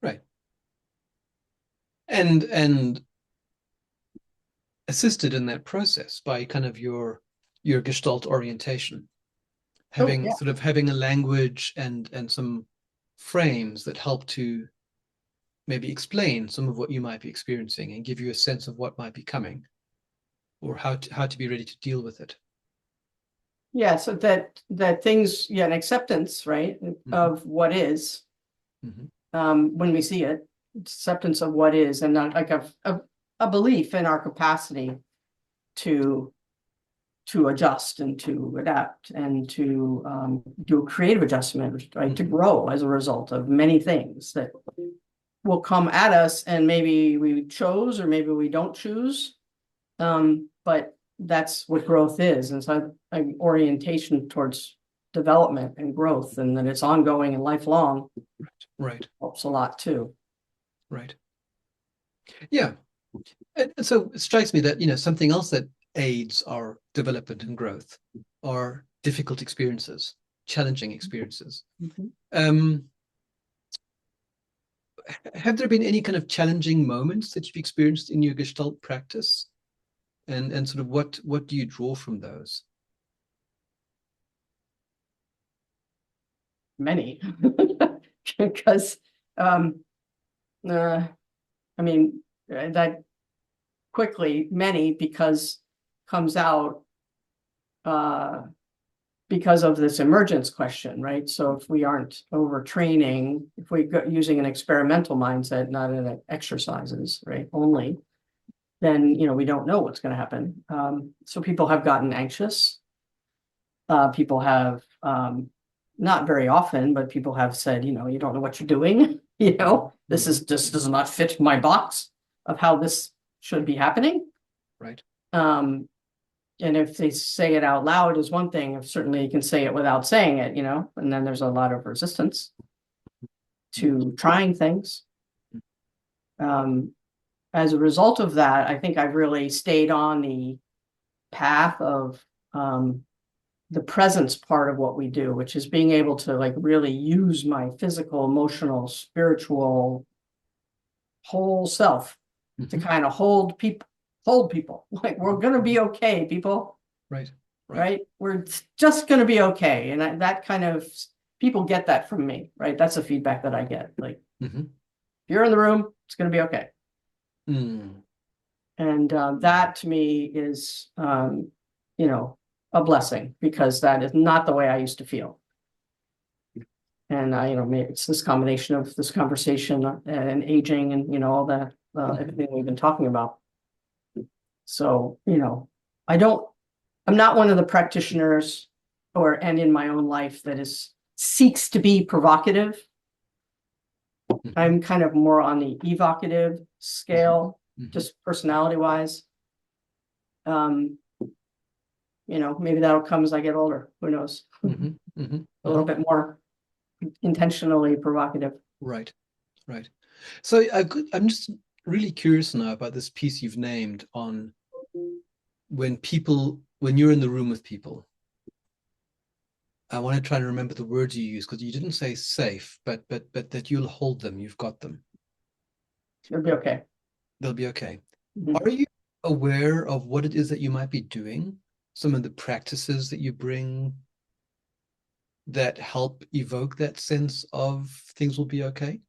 Right. And assisted in that process by kind of your Gestalt orientation, having a language and some frames that help to maybe explain some of what you might be experiencing and give you a sense of what might be coming, or how to be ready to deal with it. Yeah, so that things, an acceptance, right, of what is, when we see it, acceptance of what is, and not like a belief in our capacity to to adjust and to adapt and to do a creative adjustment, right? To grow as a result of many things that will come at us, and maybe we chose or maybe we don't choose. But that's what growth is. And so an orientation towards development and growth, and that it's ongoing and lifelong, Right. helps a lot too. Right. Yeah. And so it strikes me that, something else that aids our development and growth are difficult experiences, challenging experiences. Mhm. Have there been any kind of challenging moments that you've experienced in your Gestalt practice? And sort of what do you draw from those? Many, because I mean, that quickly, many, because comes out because of this emergence question, right? So if we aren't overtraining, if we go using an experimental mindset, not in exercises, right, only, then, we don't know what's going to happen. So people have gotten anxious. People have, not very often, but people have said, you don't know what you're doing. This does not fit my box of how this should be happening. Right. And if they say it out loud is one thing. If certainly you can say it without saying it, and then there's a lot of resistance to trying things. As a result of that, I think I've really stayed on the path of the presence part of what we do, which is being able to really use my physical, emotional, spiritual whole self to kind of hold people. Like, we're going to be okay, people. Right. We're just going to be okay. And that kind of, people get that from me, right? That's the feedback that I get. Like, if you're in the room, it's going to be okay. And that to me is, a blessing, because that is not the way I used to feel. And maybe it's this combination of this conversation and aging and, all that, everything we've been talking about. So, I'm not one of the practitioners and in my own life that seeks to be provocative. I'm kind of more on the evocative scale, just personality wise. Maybe that'll come as I get older. Who knows? A little bit more intentionally provocative. Right. So I'm just really curious now about this piece you've named on when you're in the room with people. I want to try and remember the words you use, because you didn't say safe, but that you'll hold them, you've got them. It'll be okay. They'll be okay. Are you aware of what it is that you might be doing? Some of the practices that you bring that help evoke that sense of things will be okay?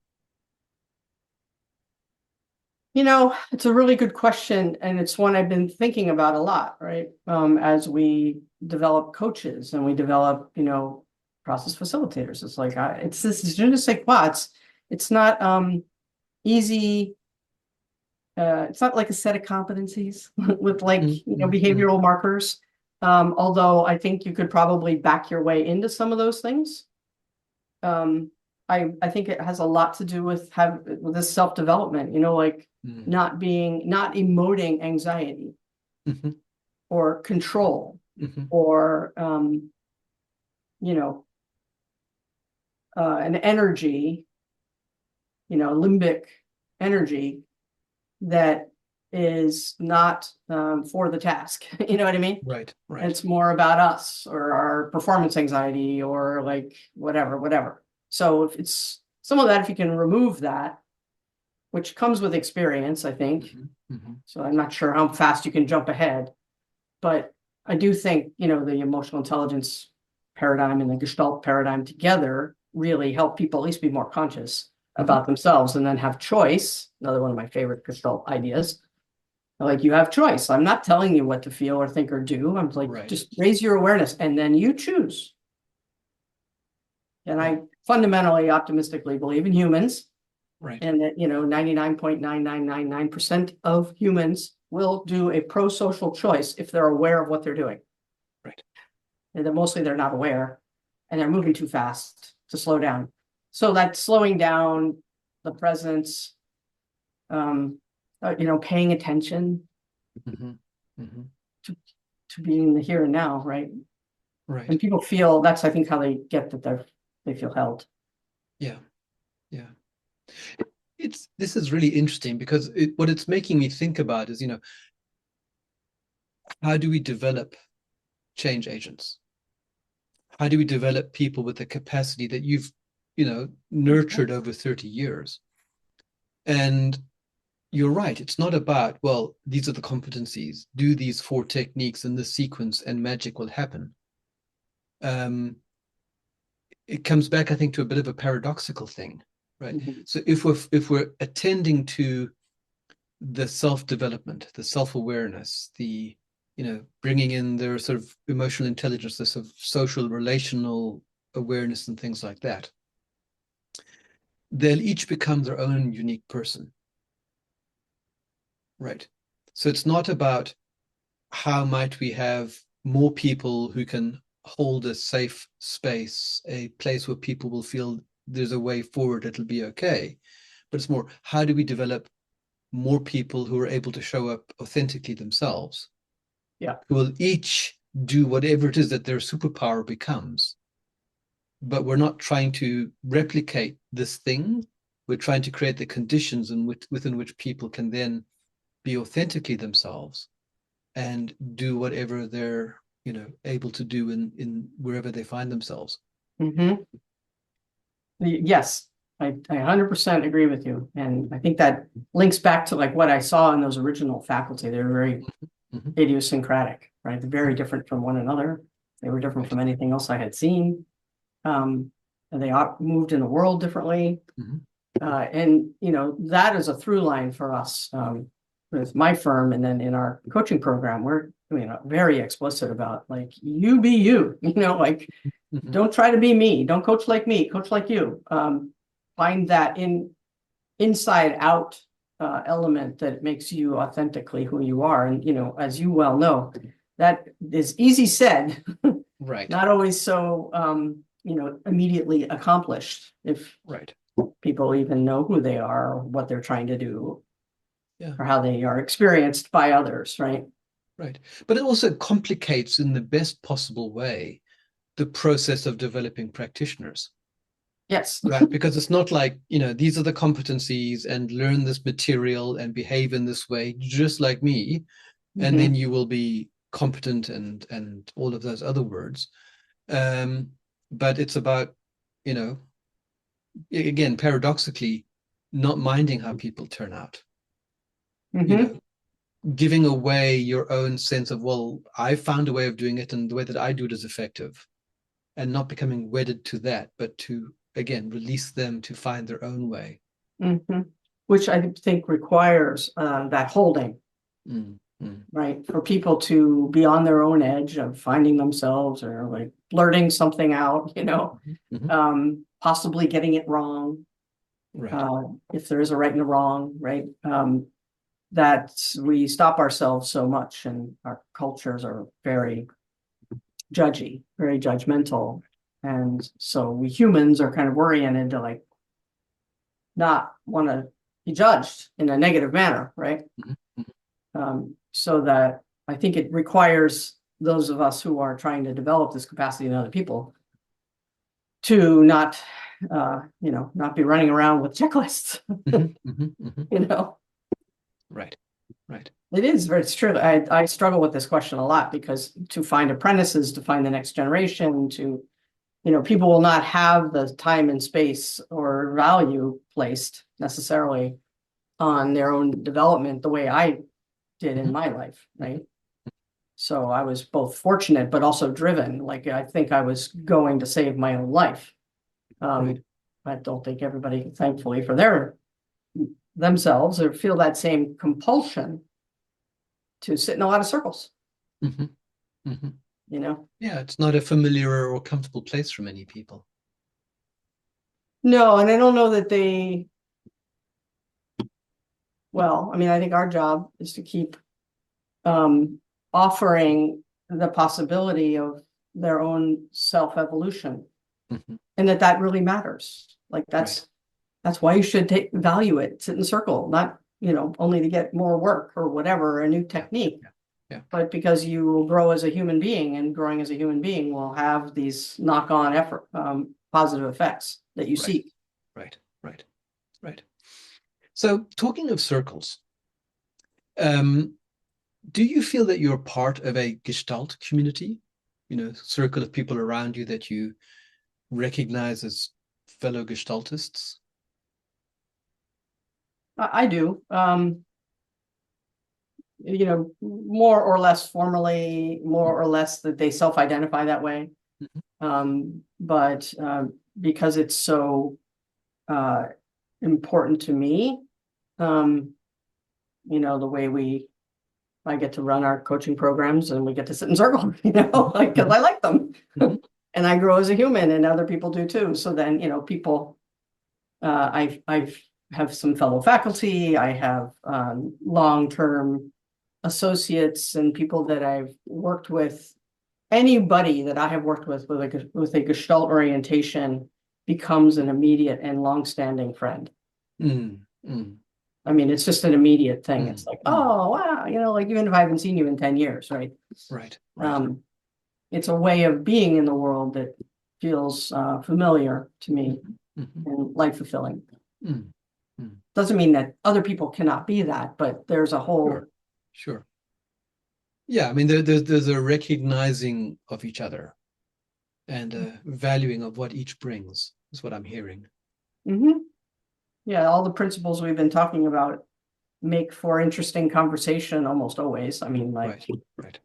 It's a really good question, and it's one I've been thinking about a lot, right? As we develop coaches and we develop, process facilitators. It's like, it's this je ne sais quoi. It's not easy. It's not like a set of competencies with behavioral markers. Although I think you could probably back your way into some of those things. I think it has a lot to do with this self-development, not emoting anxiety or control or, an energy, limbic energy that is not for the task. You know what I mean? Right. It's more about us or our performance anxiety or whatever. So if it's some of that, if you can remove that, which comes with experience, I think. So I'm not sure how fast you can jump ahead, but I do think, the emotional intelligence paradigm and the Gestalt paradigm together really help people at least be more conscious about themselves and then have choice. Another one of my favorite Gestalt ideas. Like, you have choice. I'm not telling you what to feel or think or do. I'm like, just raise your awareness and then you choose. And I fundamentally, optimistically believe in humans. And that, 99.9999% of humans will do a pro-social choice if they're aware of what they're doing. And then mostly they're not aware and they're moving too fast to slow down. So that slowing down, the presence, paying attention to being in the here and now, right? Right. And people feel that's, I think, how they get that they feel held. Yeah. Yeah. This is really interesting because what it's making me think about is, how do we develop change agents? How do we develop people with the capacity that you've, nurtured over 30 years? And you're right. It's not about, well, these are the competencies, do these 4 techniques in this sequence and magic will happen. It comes back, I think, to a bit of a paradoxical thing, right? So if we're attending to the self-development, the self-awareness, the bringing in their sort of emotional intelligence, the sort of social relational awareness and things like that, they'll each become their own unique person, right? So it's not about how might we have more people who can hold a safe space, a place where people will feel there's a way forward, it'll be okay. But it's more, how do we develop more people who are able to show up authentically themselves? Yeah. Who will each do whatever it is that their superpower becomes. But we're not trying to replicate this thing. We're trying to create the conditions within which people can then be authentically themselves and do whatever they're able to do in wherever they find themselves. Yes, I 100% agree with you, and I think that links back to like what I saw in those original faculty. They were very idiosyncratic, right? They're very different from one another. They were different from anything else I had seen, and they moved in the world differently. And that is a through line for us with my firm, and then in our coaching program, we're very explicit about like you be you, like don't try to be me, don't coach like me, coach like you. Find that inside out element that makes you authentically who you are, and as you well know, that is easy said, right? Not always so immediately accomplished. If people even know who they are, or what they're trying to do, or how they are experienced by others, right? Right. But it also complicates in the best possible way the process of developing practitioners. Yes. Right. Because it's not like, these are the competencies and learn this material and behave in this way, just like me. And then you will be competent and all of those other words. But it's about, again, paradoxically, not minding how people turn out. Giving away your own sense of, well, I found a way of doing it and the way that I do it is effective, and not becoming wedded to that, but to, again, release them to find their own way. Which I think requires that holding, right? For people to be on their own edge of finding themselves, or like blurting something out, possibly getting it wrong. Right. If there is a right and a wrong, right? That we stop ourselves so much, and our cultures are very judgy, very judgmental. And so we humans are kind of oriented to like not want to be judged in a negative manner, right? So that I think it requires those of us who are trying to develop this capacity in other people to not, not be running around with checklists, Right. Right. It is, it's true. I struggle with this question a lot, because to find apprentices, to find the next generation, to, people will not have the time and space or value placed necessarily on their own development the way I did in my life, right? So I was both fortunate, but also driven. Like, I think I was going to save my own life. I don't think everybody, thankfully for themselves, or feel that same compulsion to sit in a lot of circles. Yeah, it's not a familiar or comfortable place for many people. No, and I don't know that they, well, I mean, I think our job is to keep offering the possibility of their own self-evolution, Mhm. and that really matters. Like Right. that's why you should value it, sit in circle, not, only to get more work or whatever, a new Yeah. technique, Yeah. Yeah. but because you will grow as a human being, and growing as a human being will have these knock-on effort, positive effects that you Right. seek. Right. Right. Right. So talking of circles, um, do you feel that you're part of a Gestalt community? Circle of people around you that you recognize as fellow Gestaltists? I do. More or less formally, more or less that they self-identify that way. Mhm. But because it's so important to me, the way I get to run our coaching programs, and we get to sit in circle, like, because I like them. Mhm. And I grow as a human, and other people do too. So then, people, I've have some fellow faculty, I have long-term associates and people that I've worked with. Anybody that I have worked with a Gestalt orientation becomes an immediate and long-standing friend. Mm, mm, I mean, it's just an immediate thing. mm, It's like, mm. oh wow, like even if I haven't seen you in 10 years, right? Right. Right. It's a way of being in the world that feels familiar to me Mhm. Mhm. and life fulfilling. Mm, mm. Doesn't mean that other people cannot be that, but there's a whole. Sure. Sure. Yeah, I mean, there's a recognizing of each other and a valuing of what each brings, is what I'm hearing. Mhm. Yeah, all the principles we've been talking about make for interesting conversation almost always. I mean, like, Right.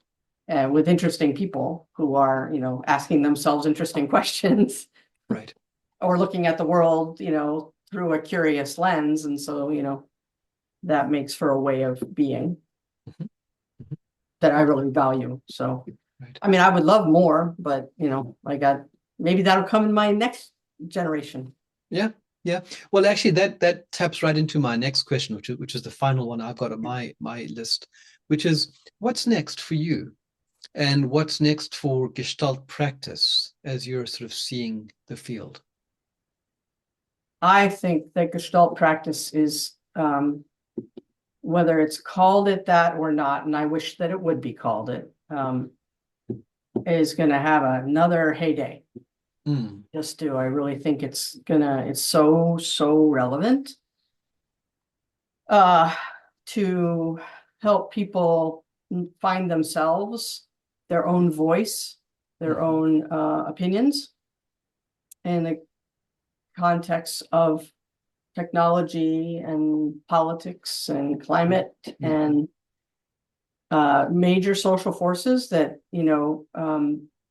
Right. with interesting people who are, asking themselves interesting questions, Right. or looking at the world, through a curious lens. And so, that makes for a way of being Mhm. Mhm. that I really value. So, Right. I mean, I would love more, but, maybe that'll come in my next generation. Yeah. Yeah. Well, actually, that taps right into my next question, which is the final one I've got on my list, which is what's next for you, and what's next for Gestalt practice as you're sort of seeing the field. I think that Gestalt practice is, whether it's called it that or not, and I wish that it would be called it, is going to have another heyday. Mm, Just do. I really think it's so relevant uh to help people find themselves, their own voice, their mhm, own opinions in the context of technology and politics and climate mhm, and major social forces that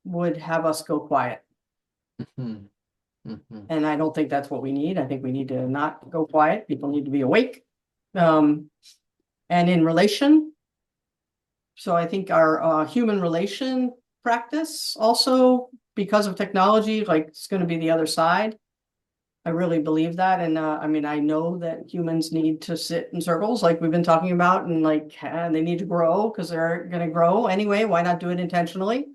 would have us go quiet. mhm, mhm, And I don't think that's what we need. I think we need to not go quiet. People need to be awake, um, and in relation. So I think our human relation practice also, because of technology, like, it's going to be the other side. I really believe that. And I mean, I know that humans need to sit in circles like we've been talking about, and like, they need to grow because they're going to grow anyway. Why not do it intentionally?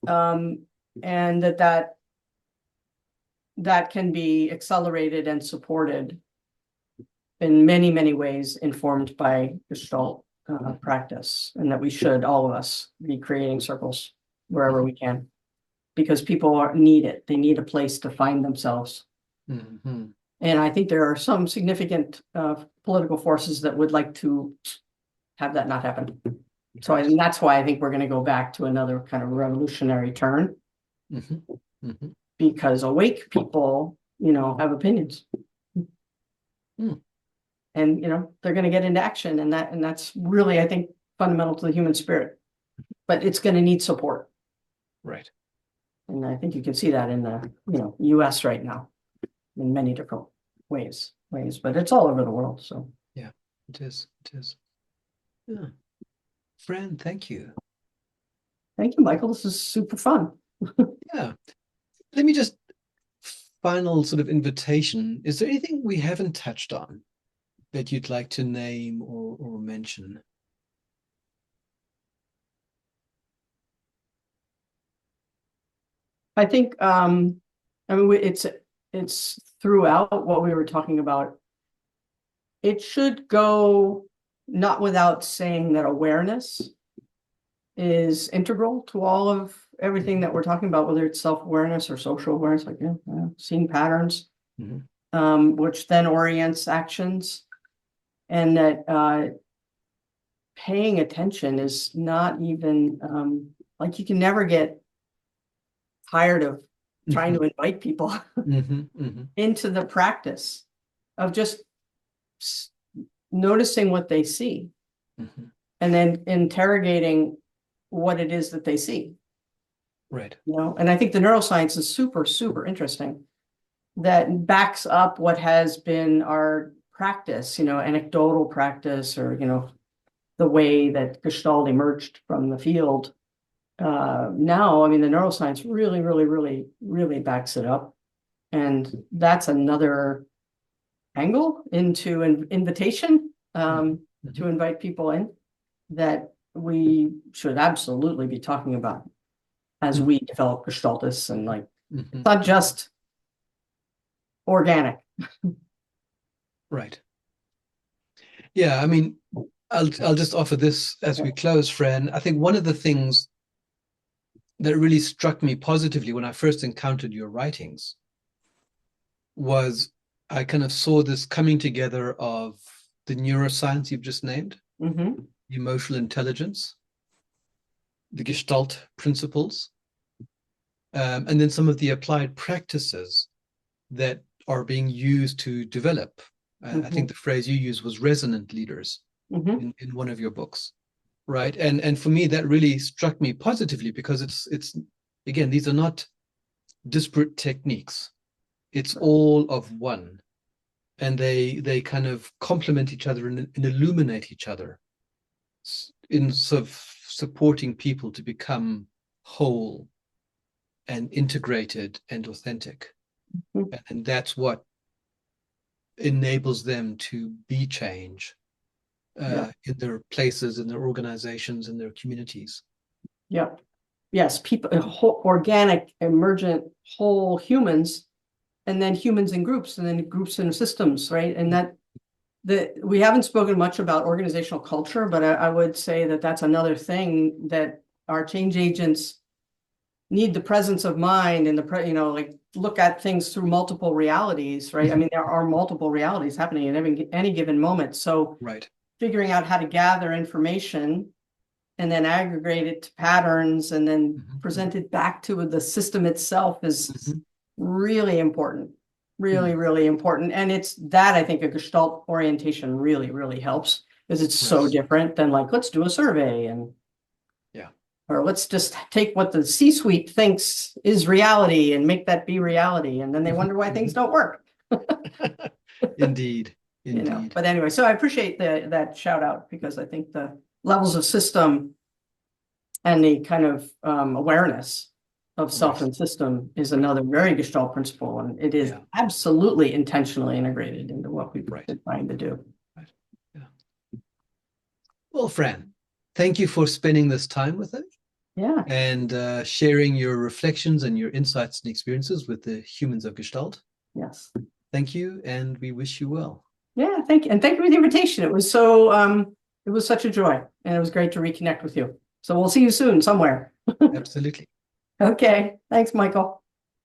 And that can be accelerated and supported in many, many ways, informed by Gestalt mhm, practice, and that we should, all of us, be creating circles wherever mhm, we can, because people need it. They need a place to find themselves. mhm. And I think there are some significant political forces that would like to have that not happen. So Right. and that's why I think we're going to go back to another kind of revolutionary turn, Mhm, mhm, because awake people, have opinions, mm. and they're going to get into action, and that's really, I think, fundamental to the human spirit. But it's going to need support, Right. and I think you can see that in the U.S. right now in many different ways, but it's all over the world. So Yeah, it is. It is. Yeah. Fran, thank you. thank you, Michael. This is super fun. Yeah. Let me just final sort of invitation. Is there anything we haven't touched on that you'd like to name or mention? I think, I mean, it's throughout what we were talking about. It should go not without saying that awareness is integral to all of everything that we're talking about, whether it's self-awareness or social awareness, like seeing patterns, which then orients actions, and that paying attention is not even like you can never get tired of trying to invite people into the practice of just noticing what they see and then interrogating what it is that they see. Right. And I think the neuroscience is super, super interesting. That backs up what has been our practice, anecdotal practice, or, the way that Gestalt emerged from the field. Now, I mean, the neuroscience really, really, really, really backs it up. And that's another angle into an invitation to invite people in that we should absolutely be talking about as we develop Gestaltists, and it's not just organic. Right. Yeah, I mean, I'll just offer this as we close, Fran. I think one of the things that really struck me positively when I first encountered your writings was I kind of saw this coming together of the neuroscience you've just named, emotional intelligence, the Gestalt principles, and then some of the applied practices that are being used to develop. I think the phrase you used was resonant leaders in one of your books, right? And for me, that really struck me positively, because it's again, these are not disparate techniques. It's all of one, and they kind of complement each other and illuminate each other in sort of supporting people to become whole and integrated and authentic. And that's what enables them to be change in their places, in their organizations, in their communities. Yep. Yes, people, organic, emergent, whole humans, and then humans in groups, and then groups in systems, right? And that we haven't spoken much about organizational culture, but I would say that that's another thing that our change agents need: the presence of mind, and look at things through multiple realities, right? I mean, there are multiple realities happening in any given moment. So figuring out how to gather information and then aggregate it to patterns and then present it back to the system itself is really important. Really, really important. And it's that I think a Gestalt orientation really, really helps, because it's so different than let's do a survey or let's just take what the C-suite thinks is reality and make that be reality. And then they wonder why things don't work. Indeed. Indeed. But anyway, so I appreciate that shout out, because I think the levels of system and the kind of awareness of self and system is another very Gestalt principle, and it is absolutely intentionally integrated into what we've been trying to do. Well, Fran, thank you for spending this time with us. And sharing your reflections and your insights and experiences with the humans of Gestalt. Yes. Thank you, and we wish you well. Yeah, thank you. And thank you for the invitation. It was so it was such a joy, and it was great to reconnect with you. So we'll see you soon somewhere. Absolutely. Okay. Thanks, Michael.